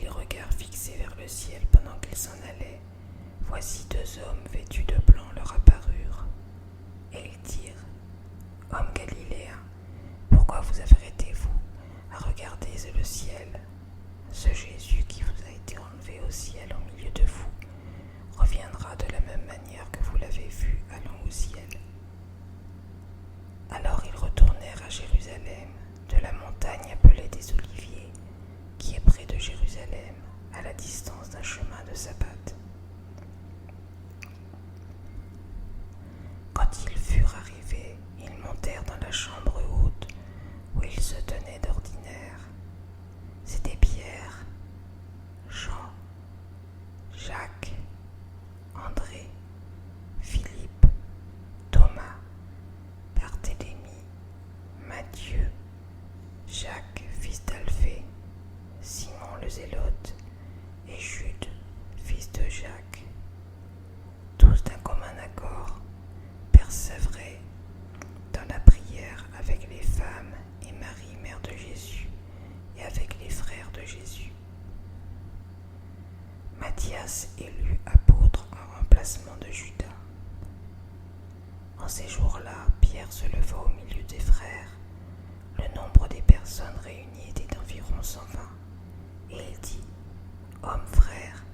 les regards fixés vers le ciel pendant qu'ils s'en allaient, voici deux hommes vêtus de blanc leur apparurent. Et ils dirent: Hommes galiléens, pourquoi vous arrêtez-vous à regarder le ciel? Ce Jésus qui vous a été enlevé au ciel au milieu de vous reviendra de la même manière que vous l'avez vu allant au ciel. Alors ils retournèrent à Jérusalem, de la montagne appelée des Oliviers, qui est près de Jérusalem, à la distance d'un chemin de sabbat. Quand ils furent arrivés, ils montèrent dans la chambre haute où ils se tenaient d'ordinaire. C'étaient Pierre, Jean, Jacques, André, Philippe, Thomas, Barthélemy, Matthieu, Jacques, fils d'Alphée, Simon le Zélote et Jude, fils de Jacques. Tous d'un commun accord persévéraient dans la prière avec les femmes et Marie, mère de Jésus, et avec les frères de Jésus. Matthias élu apôtre en remplacement de Judas. En ces jours-là, Pierre se leva au milieu des frères. Le nombre des personnes réunies était d'environ 120. Et il dit: Hommes frères,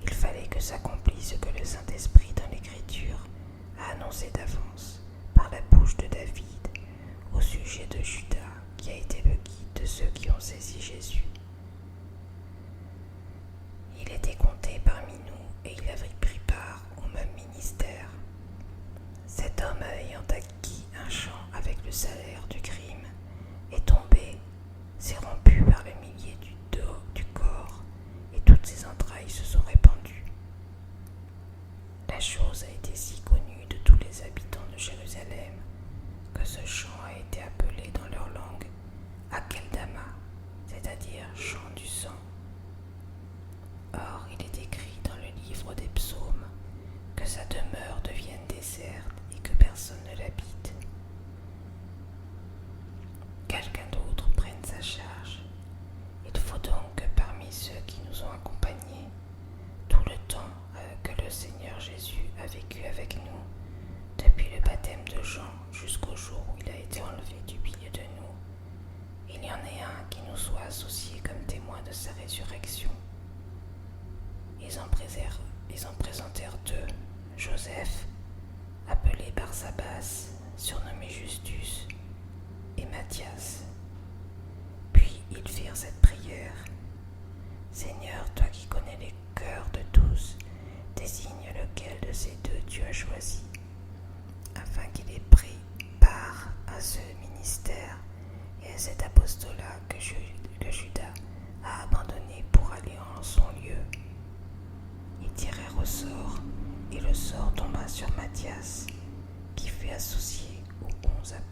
il fallait que s'accomplisse ce que le Saint-Esprit dans l'Écriture a annoncé d'avance par la bouche de David au sujet de Judas, qui a été le guide de ceux qui ont saisi Jésus. Il était compté parmi nous et il avait pris part au même ministère. Cet homme ayant acquis un champ avec le salaire du crime est tombé, s'est rompu par le millier du corps et toutes ses entrailles se sont répandues. La chose a été si connue de tous les habitants de Jérusalem que ce chant a été appelé dans leur langue Akeldama, c'est-à-dire chant du sang. Or, il est écrit dans le livre des psaumes que sa demeure devienne déserte et que personne ne l'habite. Quelqu'un d'autre prenne sa charge. Il faut donc que parmi ceux qui nous ont accompagnés, tout le temps que le Seigneur Jésus a vécu avec nous, depuis le baptême de Jean jusqu'au jour où il a été enlevé du milieu de nous, il y en ait un qui nous soit associé comme témoin de sa résurrection. Ils en présentèrent deux: Joseph, appelé Barsabas, surnommé Justus, et Matthias. Puis ils firent cette prière: Seigneur, toi qui connais les cœurs de tous, désigne lequel de ces deux tu as choisi, afin qu'il ait pris part à ce ministère et à cet apostolat que Judas a abandonné pour aller en son lieu. Ils tirèrent au sort, et le sort tomba sur Matthias, qui fut associé aux 11 apôtres.